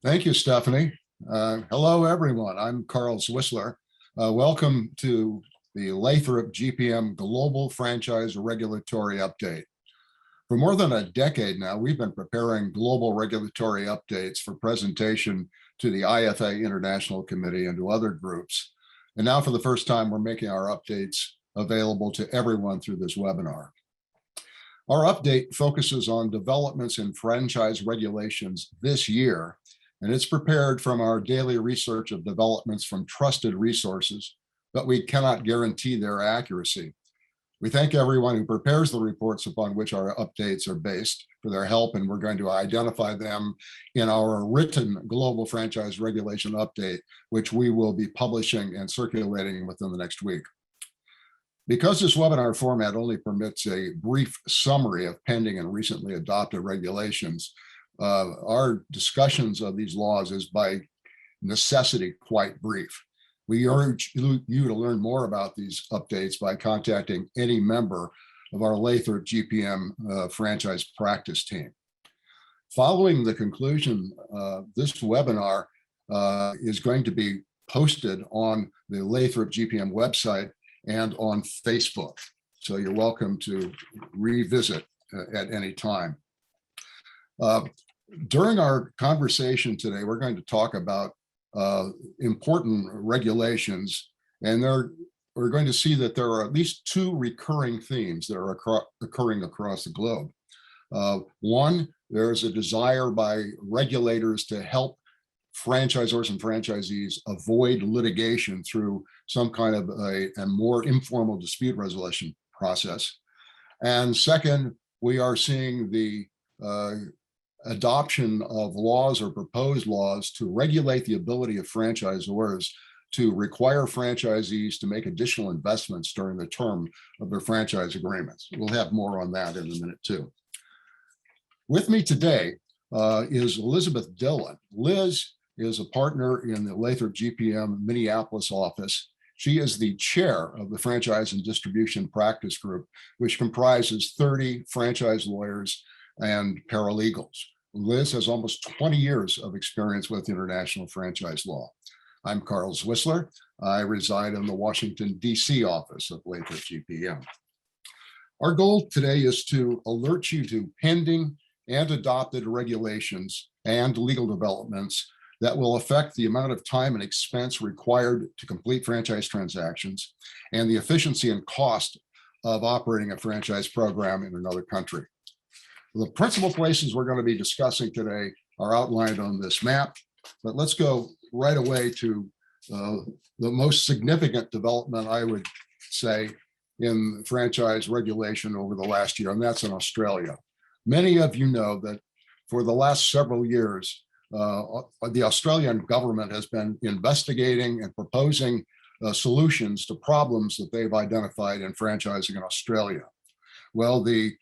Thank you, Stephanie. Hello, everyone. I'm Carl Zwissler. Welcome to the Lathrop GPM Global Franchise Regulatory Update. For more than a decade now, we've been preparing global regulatory updates for presentation to the IFA International Committee and to other groups. And now for the first time, we're making our updates available to everyone through this webinar. Our update focuses on developments in franchise regulations this year, and it's prepared from our daily research of developments from trusted resources, but we cannot guarantee their accuracy. We thank everyone who prepares the reports upon which our updates are based for their help, and we're going to identify them in our written global franchise regulation update, which we will be publishing and circulating within the next week. Because this webinar format only permits a brief summary of pending and recently adopted regulations, our discussions of these laws is by necessity quite brief. We urge you to learn more about these updates by contacting any member of our Lathrop GPM franchise practice team. Following the conclusion, this webinar is going to be posted on the Lathrop GPM website and on Facebook. So you're welcome to revisit at any time. During our conversation today, we're going to talk about important regulations, and we're going to see that there are at least two recurring themes that are occurring across the globe. One, there's a desire by regulators to help franchisors and franchisees avoid litigation through some kind of a more informal dispute resolution process. And second, we are seeing the adoption of laws or proposed laws to regulate the ability of franchisors to require franchisees to make additional investments during the term of their franchise agreements. We'll have more on that in a minute too. With me today is Elizabeth Dillon. Liz is a partner in the Lathrop GPM Minneapolis office. She is the chair of the Franchise and Distribution Practice Group, which comprises 30 franchise lawyers and paralegals. Liz has almost 20 years of experience with international franchise law. I'm Carl Zwissler. I reside in the Washington, D.C. office of Lathrop GPM. Our goal today is to alert you to pending and adopted regulations and legal developments that will affect the amount of time and expense required to complete franchise transactions and the efficiency and cost of operating a franchise program in another country. The principal places we're going to be discussing today are outlined on this map, but let's go right away to the most significant development, I would say, in franchise regulation over the last year, and that's in Australia. Many of you know that for the last several years, the Australian government has been investigating and proposing solutions to problems that they've identified in franchising in Australia. Well, the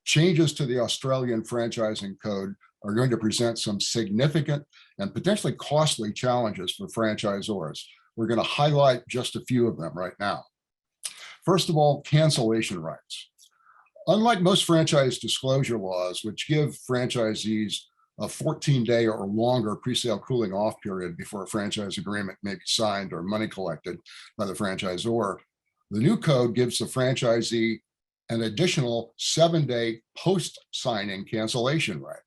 changes to the Australian franchising code are going to present some significant and potentially costly challenges for franchisors. We're going to highlight just a few of them right now. First of all, cancellation rights. Unlike most franchise disclosure laws, which give franchisees a 14-day or longer pre-sale cooling off period before a franchise agreement may be signed or money collected by the franchisor, the new code gives the franchisee an additional 7-day post-signing cancellation right.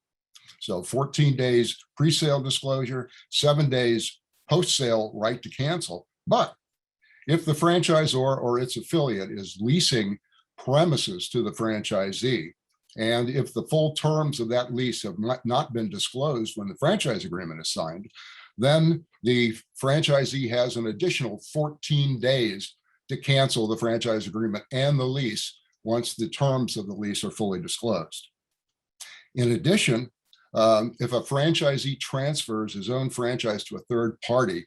So 14 days pre-sale disclosure, 7 days post-sale right to cancel. But if the franchisor or its affiliate is leasing premises to the franchisee, and if the full terms of that lease have not been disclosed when the franchise agreement is signed, then the franchisee has an additional 14 days to cancel the franchise agreement and the lease once the terms of the lease are fully disclosed. In addition, if a franchisee transfers his own franchise to a third party,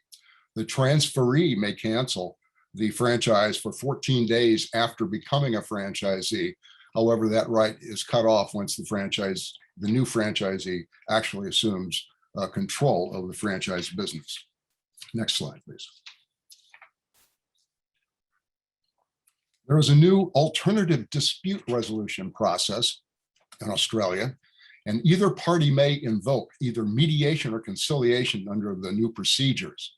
the transferee may cancel the franchise for 14 days after becoming a franchisee. However, that right is cut off once the new franchisee actually assumes control of the franchise business. Next slide, please. There is a new alternative dispute resolution process in Australia, And either party may invoke either mediation or conciliation under the new procedures.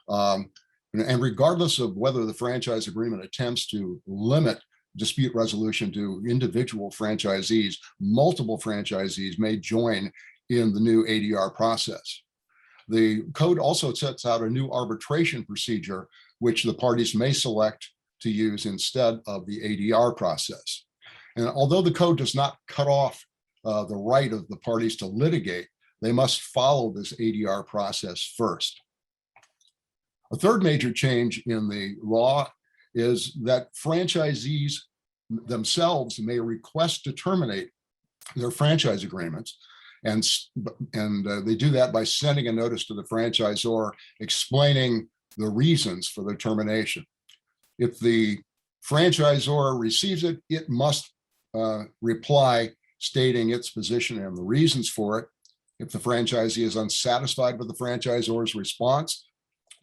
And regardless of whether the franchise agreement attempts to limit dispute resolution to individual franchisees, multiple franchisees may join in the new ADR process. The code also sets out a new arbitration procedure, which the parties may select to use instead of the ADR process. And although the code does not cut off the right of the parties to litigate, they must follow this ADR process first. A third major change in the law is that franchisees themselves may request to terminate their franchise agreements. And they do that by sending a notice to the franchisor explaining the reasons for the termination. If the franchisor receives it, it must reply stating its position and the reasons for it. If the franchisee is unsatisfied with the franchisor's response,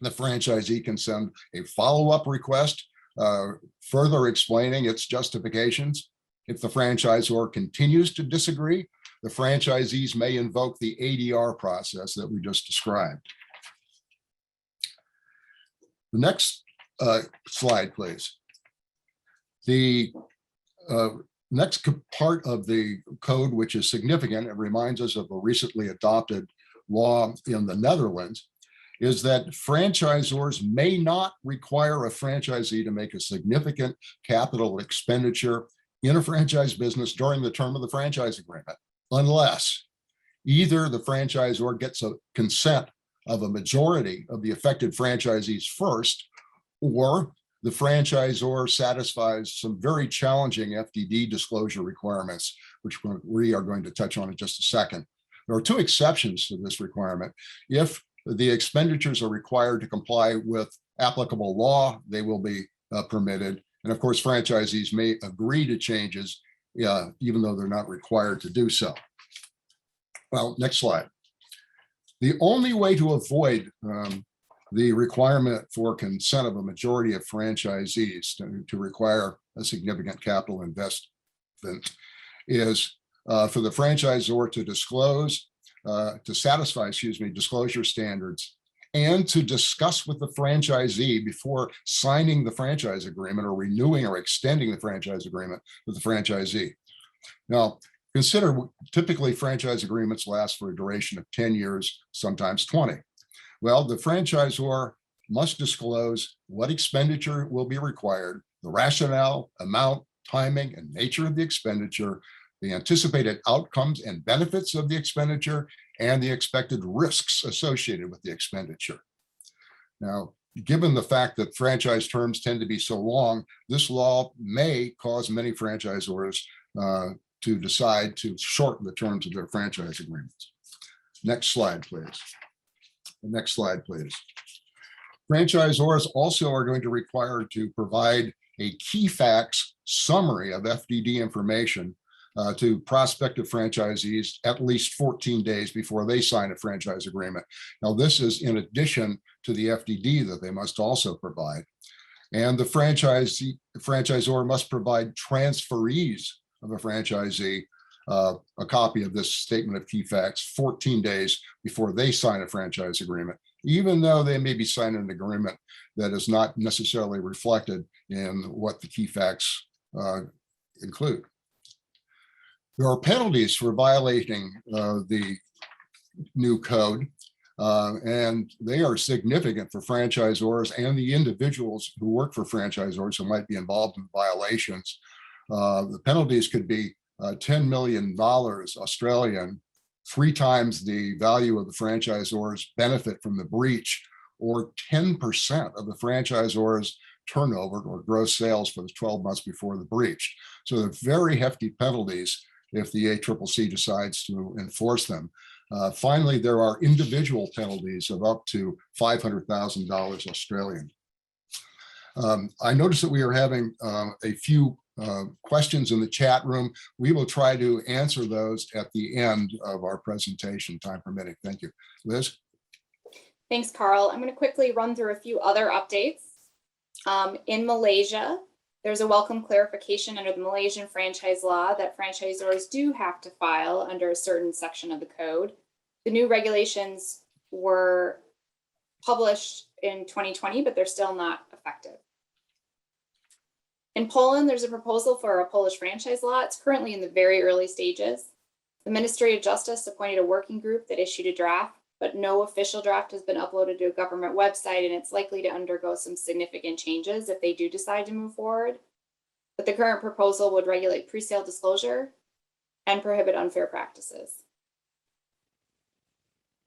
the franchisee can send a follow-up request further explaining its justifications. If the franchisor continues to disagree, the franchisees may invoke the ADR process that we just described. The next slide, please. The next part of the code, which is significant, it reminds us of a recently adopted law in the Netherlands, is that franchisors may not require a franchisee to make a significant capital expenditure in a franchise business during the term of the franchise agreement, unless either the franchisor gets a consent of a majority of the affected franchisees first, or the franchisor satisfies some very challenging FDD disclosure requirements, which we are going to touch on in just a second. There are two exceptions to this requirement. If the expenditures are required to comply with applicable law, they will be permitted. And of course, franchisees may agree to changes, even though they're not required to do so. Well, next slide. The only way to avoid the requirement for consent of a majority of franchisees to require a significant capital investment is for the franchisor to disclose, to satisfy, disclosure standards, and to discuss with the franchisee before signing the franchise agreement or renewing or extending the franchise agreement with the franchisee. Now, consider typically franchise agreements last for a duration of 10 years, sometimes 20. Well, the franchisor must disclose what expenditure will be required, the rationale, amount, timing, and nature of the expenditure, the anticipated outcomes and benefits of the expenditure, and the expected risks associated with the expenditure. Now, given the fact that franchise terms tend to be so long, this law may cause many franchisors to decide to shorten the terms of their franchise agreements. Next slide, please. The next slide, please. Franchisors also are going to require to provide a key facts summary of FDD information to prospective franchisees at least 14 days before they sign a franchise agreement. Now, this is in addition to the FDD that they must also provide. And the franchisor must provide transferees of a franchisee a copy of this statement of key facts 14 days before they sign a franchise agreement, even though they may be signing an agreement that is not necessarily reflected in what the key facts include. There are penalties for violating the new code, and they are significant for franchisors and the individuals who work for franchisors who might be involved in violations. The penalties could be $10 million Australian, 3 times the value of the franchisor's benefit from the breach, or 10% of the franchisor's turnover or gross sales for the 12 months before the breach. So they're very hefty penalties if the ACCC decides to enforce them. Finally, there are individual penalties of up to $500,000 Australian. I noticed that we are having a few questions in the chat room. We will try to answer those at the end of our presentation, time permitting. Thank you. Liz? Thanks, Carl. I'm going to quickly run through a few other updates. In Malaysia, There's a welcome clarification under the Malaysian franchise law that franchisors do have to file under a certain section of the code. The new regulations were published in 2020, but they're still not effective. In Poland, there's a proposal for a Polish franchise law. It's currently in the very early stages. The Ministry of Justice appointed a working group that issued a draft, but no official draft has been uploaded to a government website, and it's likely to undergo some significant changes if they do decide to move forward. But the current proposal would regulate pre-sale disclosure and prohibit unfair practices.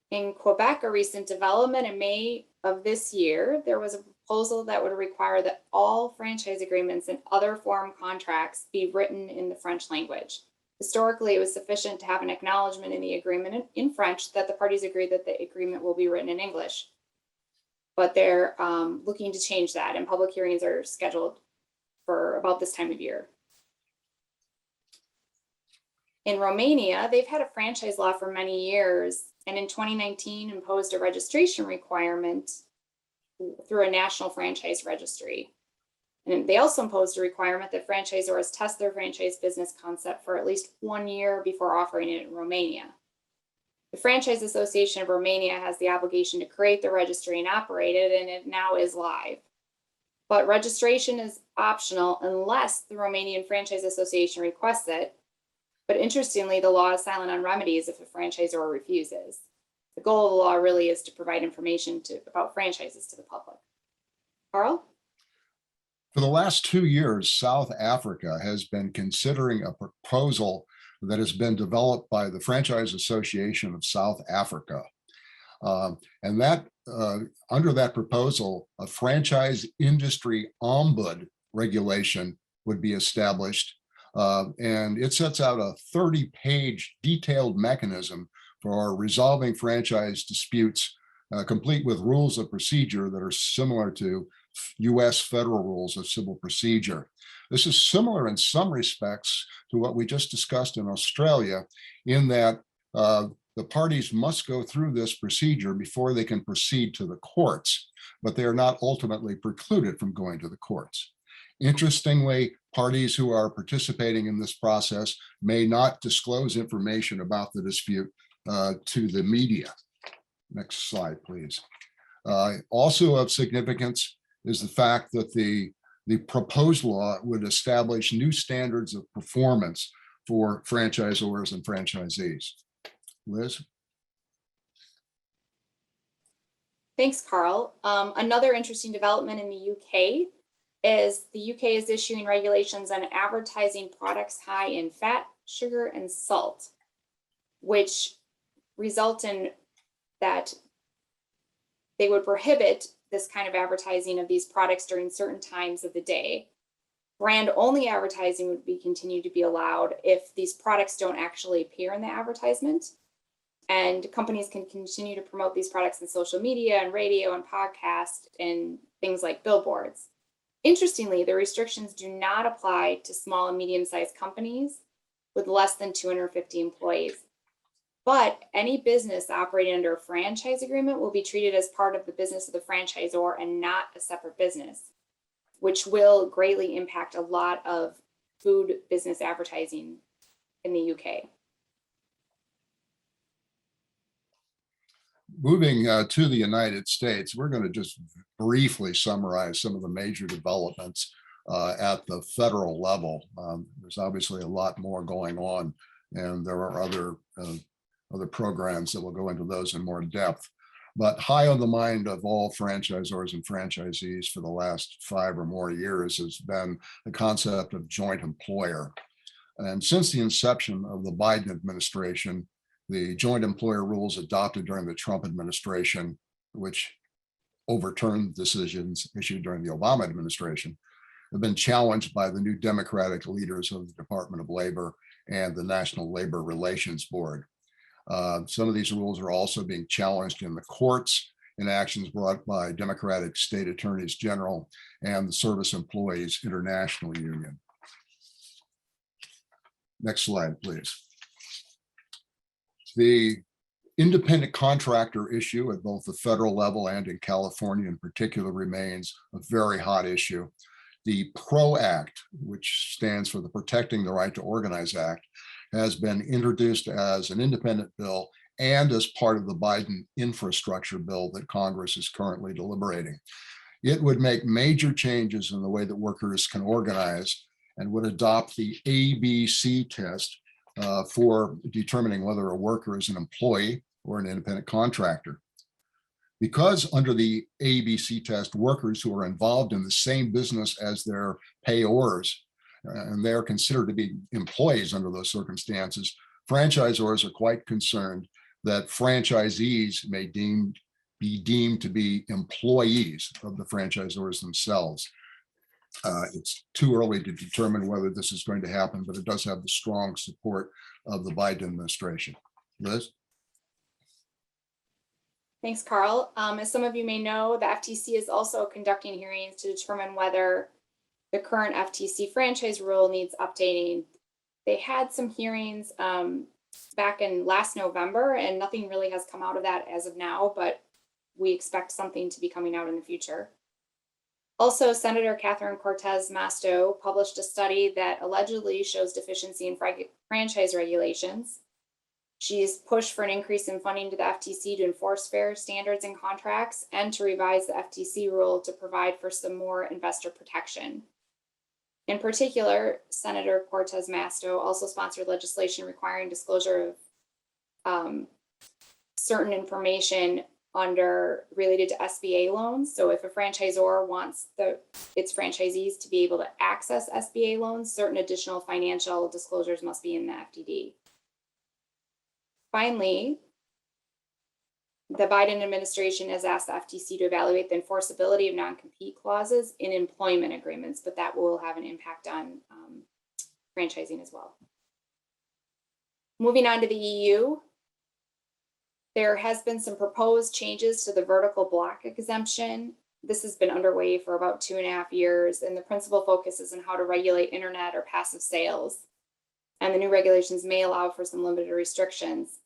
In Quebec, a recent development in May of this year, there was a proposal that would require that all franchise agreements and other form contracts be written in the French language. Historically, it was sufficient to have an acknowledgement in the agreement in French that the parties agree that the agreement will be written in English. But they're looking to change that, and public hearings are scheduled for about this time of year. In Romania, they've had a franchise law for many years, and in 2019 imposed a registration requirement through a national franchise registry. And they also imposed a requirement that franchisors test their franchise business concept for at least 1 year before offering it in Romania. The Franchise Association of Romania has the obligation to create the registry and operate it, and it now is live. But registration is optional unless the Romanian Franchise Association requests it. But interestingly, the law is silent on remedies if a franchisor refuses. The goal of the law really is to provide information about franchises to the public. Carl? For the last 2 years, South Africa has been considering a proposal that has been developed by the Franchise Association of South Africa. And that under that proposal, a franchise industry ombud regulation would be established. And it sets out a 30-page detailed mechanism for resolving franchise disputes, complete with rules of procedure that are similar to US federal rules of civil procedure. This is similar in some respects to what we just discussed in Australia, in that the parties must go through this procedure before they can proceed to the courts, but they are not ultimately precluded from going to the courts. Interestingly, parties who are participating in this process may not disclose information about the dispute to the media. Next slide, please. Also of significance is the fact that the proposed law would establish new standards of performance for franchisors and franchisees. Liz? Thanks, Carl. Another interesting development in the UK is the UK is issuing regulations on advertising products high in fat, sugar, and salt, which result in that they would prohibit this kind of advertising of these products during certain times of the day. Brand only advertising would be continued to be allowed if these products don't actually appear in the advertisement. And companies can continue to promote these products in social media and radio and podcast and things like billboards. Interestingly, the restrictions do not apply to small and medium-sized companies with less than 250 employees. But any business operating under a franchise agreement will be treated as part of the business of the franchisor and not a separate business, which will greatly impact a lot of food business advertising in the UK. Moving to the United States, we're going to just briefly summarize some of the major developments at the federal level. There's obviously a lot more going on, and there are other programs that will go into those in more depth. But high on the mind of all franchisors and franchisees for the last 5 or more years has been the concept of joint employer. And since the inception of the Biden administration, the joint employer rules adopted during the Trump administration, which overturned decisions issued during the Obama administration, have been challenged by the new Democratic leaders of the Department of Labor and the National Labor Relations Board. Some of these rules are also being challenged in the courts in actions brought by Democratic state attorneys general and the Service Employees International Union. Next slide, please. The independent contractor issue at both the federal level and in California in particular remains a very hot issue. The PRO Act, which stands for the Protecting the Right to Organize Act, has been introduced as an independent bill and as part of the Biden infrastructure bill that Congress is currently deliberating. It would make major changes in the way that workers can organize and would adopt the ABC test for determining whether a worker is an employee or an independent contractor. Because under the ABC test, workers who are involved in the same business as their payors, and they're considered to be employees under those circumstances, franchisors are quite concerned that franchisees may be deemed to be employees of the franchisors themselves. It's too early to determine whether this is going to happen, but it does have the strong support of the Biden administration. Liz? Thanks, Carl. As some of you may know, the FTC is also conducting hearings to determine whether the current FTC franchise rule needs updating. They had some hearings back in last November, and nothing really has come out of that as of now, but we expect something to be coming out in the future. Also, Senator Catherine Cortez Masto published a study that allegedly shows deficiency in franchise regulations. She's pushed for an increase in funding to the FTC to enforce fair standards and contracts and to revise the FTC rule to provide for some more investor protection. In particular, Senator Cortez Masto also sponsored legislation requiring disclosure of certain information related to SBA loans. So if a franchisor wants its franchisees to be able to access SBA loans, certain additional financial disclosures must be in the FDD. Finally, the Biden administration has asked the FTC to evaluate the enforceability of non-compete clauses in employment agreements, but that will have an impact on franchising as well. Moving on to the EU, there has been some proposed changes to the vertical block exemption. This has been underway for about 2.5 years, and the principal focus is on how to regulate internet or passive sales. And the new regulations may allow for some limited restrictions.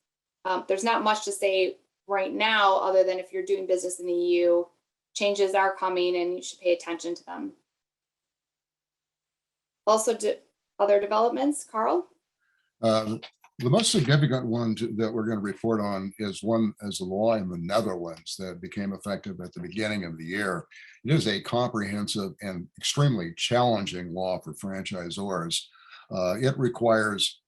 There's not much to say right now, other than if you're doing business in the EU, changes are coming and you should pay attention to them. Also, other developments, Carl? The most significant one that we're going to report on is the law in the Netherlands that became effective at the beginning of the year. It is a comprehensive and extremely challenging law for franchisors. It requires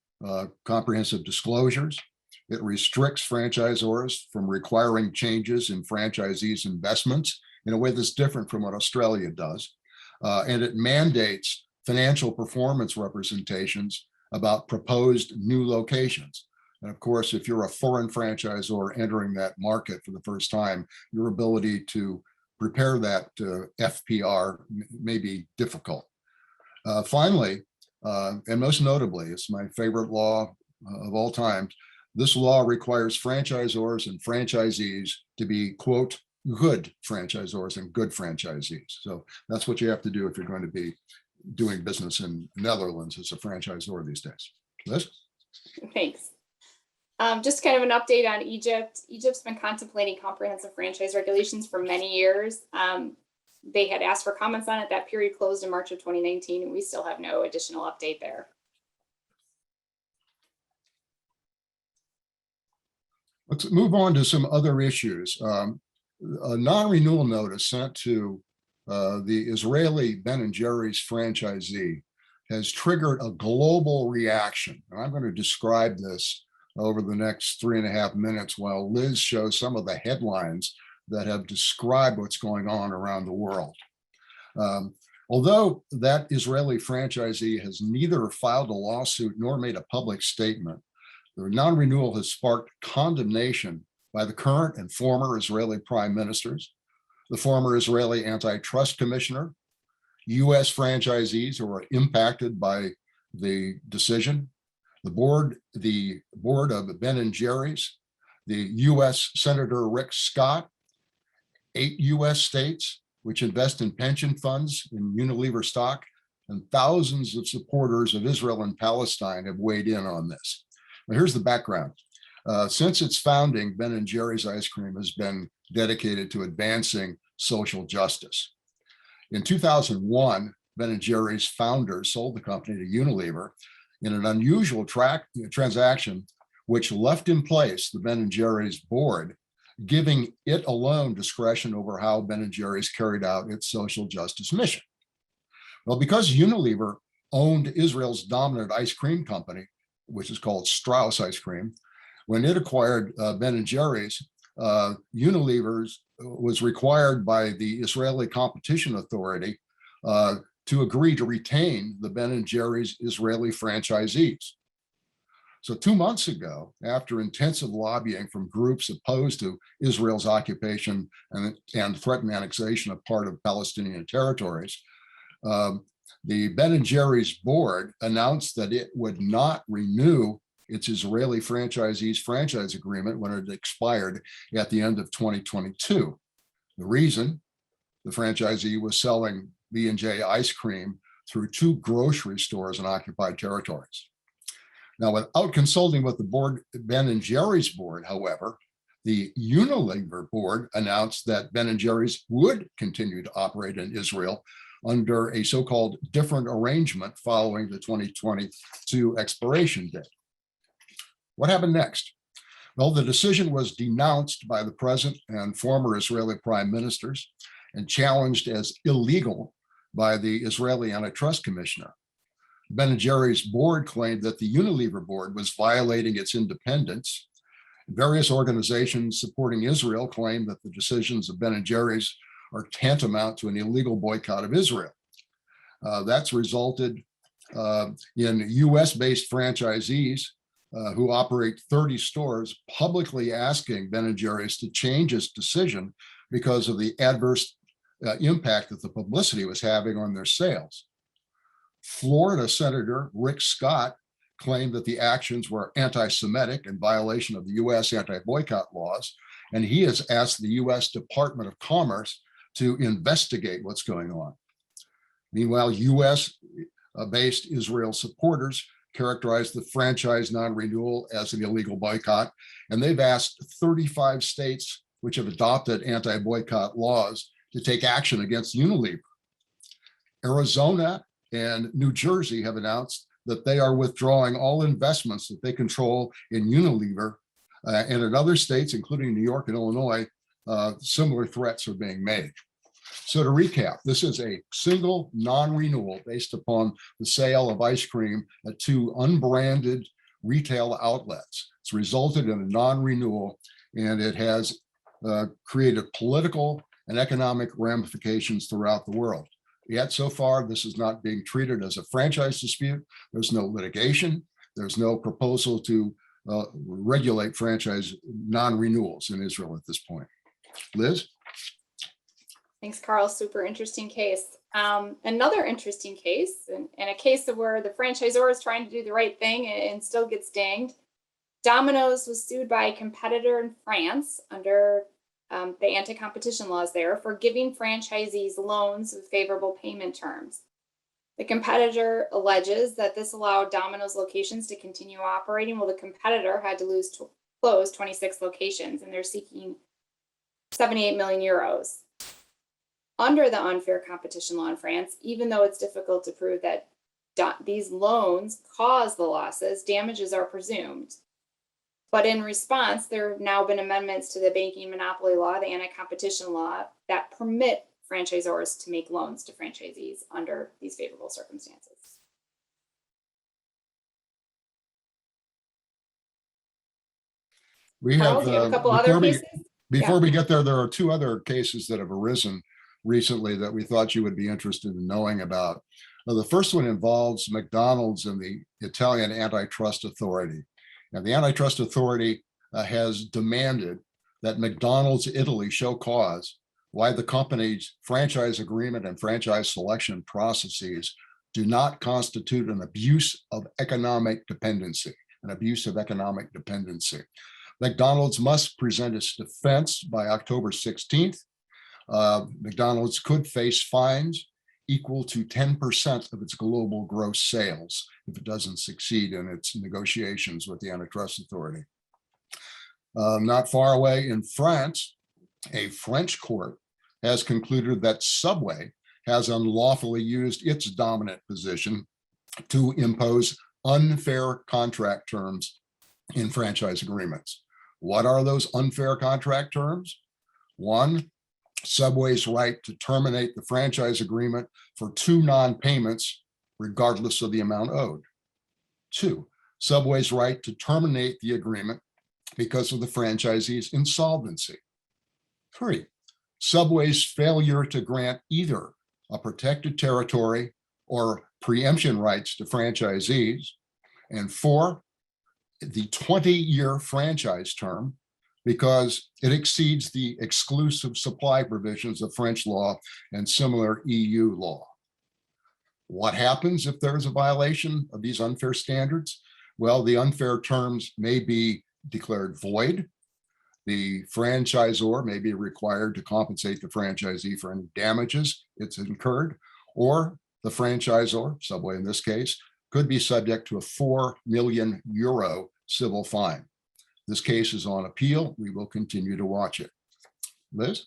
comprehensive disclosures. It restricts franchisors from requiring changes in franchisees' investments in a way that's different from what Australia does. And it mandates financial performance representations about proposed new locations. And of course, if you're a foreign franchisor entering that market for the first time, your ability to prepare that FPR may be difficult. Finally, and most notably, it's my favorite law of all time, this law requires franchisors and franchisees to be, quote, good franchisors and good franchisees. So that's what you have to do if you're going to be doing business in Netherlands as a franchisor these days. Liz? Thanks. Just kind of an update on Egypt. Egypt's been contemplating comprehensive franchise regulations for many years. They had asked for comments on it. That period closed in March of 2019, and we still have no additional update there. Let's move on to some other issues. A non-renewal notice sent to the Israeli Ben & Jerry's franchisee has triggered a global reaction. And I'm going to describe this over the next 3.5 minutes while Liz shows some of the headlines that have described what's going on around the world. Although that Israeli franchisee has neither filed a lawsuit nor made a public statement, the non-renewal has sparked condemnation by the current and former Israeli prime ministers, the former Israeli antitrust commissioner, US franchisees who are impacted by the decision, the board of Ben & Jerry's, the US Senator Rick Scott, 8 US states which invest in pension funds in Unilever stock, and thousands of supporters of Israel and Palestine have weighed in on this. Now, here's the background. Since its founding, Ben & Jerry's ice cream has been dedicated to advancing social justice. In 2001, Ben & Jerry's founders sold the company to Unilever in an unusual transaction, which left in place the Ben & Jerry's board, giving it alone discretion over how Ben & Jerry's carried out its social justice mission. Well, because Unilever owned Israel's dominant ice cream company, which is called Strauss Ice Cream, when it acquired Ben & Jerry's, Unilever was required by the Israeli Competition Authority to agree to retain the Ben & Jerry's Israeli franchisees. So 2 months ago, after intensive lobbying from groups opposed to Israel's occupation and threatened annexation of part of Palestinian territories, the Ben & Jerry's board announced that it would not renew its Israeli franchisees franchise agreement when it expired at the end of 2022. The reason: the franchisee was selling B&J ice cream through 2 grocery stores in occupied territories. Now, without consulting with the board, Ben & Jerry's board, however, the Unilever board announced that Ben & Jerry's would continue to operate in Israel under a so-called different arrangement following the 2022 expiration date. What happened next? Well, the decision was denounced by the present and former Israeli prime ministers and challenged as illegal by the Israeli Antitrust Commissioner. Ben & Jerry's board claimed that the Unilever board was violating its independence. Various organizations supporting Israel claimed that the decisions of Ben & Jerry's are tantamount to an illegal boycott of Israel. That's resulted in US-based franchisees who operate 30 stores publicly asking Ben & Jerry's to change its decision because of the adverse impact that the publicity was having on their sales. Florida Senator Rick Scott claimed that the actions were anti-Semitic in violation of the US anti-boycott laws, and he has asked the US Department of Commerce to investigate what's going on. Meanwhile, US-based Israel supporters characterized the franchise non-renewal as an illegal boycott, and they've asked 35 states which have adopted anti-boycott laws to take action against Unilever. Arizona and New Jersey have announced that they are withdrawing all investments that they control in Unilever, and in other states, including New York and Illinois, similar threats are being made. So to recap, this is a single non-renewal based upon the sale of ice cream at 2 unbranded retail outlets. It's resulted in a non-renewal, and it has created political and economic ramifications throughout the world. Yet so far, this is not being treated as a franchise dispute. There's no litigation. There's no proposal to regulate franchise non-renewals in Israel at this point. Liz? Thanks, Carl. Super interesting case. Another interesting case, and a case where the franchisor is trying to do the right thing and still gets dinged. Domino's was sued by a competitor in France under the anti-competition laws there for giving franchisees loans with favorable payment terms. The competitor alleges that this allowed Domino's locations to continue operating while the competitor had to close 26 locations, and they're seeking 78 million euros. Under the unfair competition law in France, even though it's difficult to prove that these loans caused the losses, damages are presumed. But in response, there have now been amendments to the banking monopoly law, the anti-competition law, that permit franchisors to make loans to franchisees under these favorable circumstances. We Carl, have, do you have a couple other cases? Before we get there, there are 2 other cases that have arisen recently that we thought you would be interested in knowing about. The first one involves McDonald's and the Italian Antitrust Authority. And the Antitrust Authority has demanded that McDonald's Italy show cause why the company's franchise agreement and franchise selection processes do not constitute an abuse of economic dependency, McDonald's must present its defense by October 16th. McDonald's could face fines equal to 10% of its global gross sales if it doesn't succeed in its negotiations with the Antitrust Authority. Not far away in France, a French court has concluded that Subway has unlawfully used its dominant position to impose unfair contract terms in franchise agreements. What are those unfair contract terms? One, Subway's right to terminate the franchise agreement for 2 non-payments, regardless of the amount owed. 2, Subway's right to terminate the agreement because of the franchisee's insolvency. 3, Subway's failure to grant either a protected territory or preemption rights to franchisees. And 4, the 20-year franchise term, because it exceeds the exclusive supply provisions of French law and similar EU law. What happens if there's a violation of these unfair standards? Well, the unfair terms may be declared void. The franchisor may be required to compensate the franchisee for any damages it's incurred, or the franchisor, Subway in this case, could be subject to a 4 million euro civil fine. This case is on appeal. We will continue to watch it. Liz?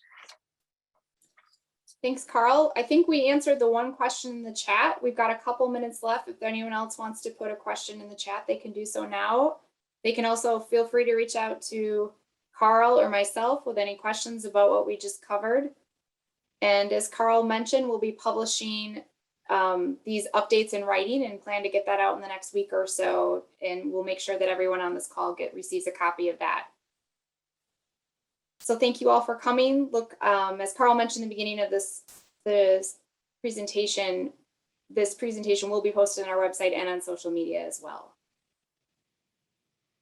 Thanks, Carl. I think we answered the one question in the chat. We've got a couple minutes left. If anyone else wants to put a question in the chat, they can do so now. They can also feel free to reach out to Carl or myself with any questions about what we just covered. And as Carl mentioned, we'll be publishing these updates in writing and plan to get that out in the next week or so. And we'll make sure that everyone on this call receives a copy of that. So thank you all for coming. Look, as Carl mentioned in the beginning of this presentation will be posted on our website and on social media as well.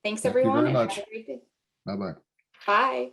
Thanks, Thank you everyone. very And much. have a great day. Bye-bye. Bye.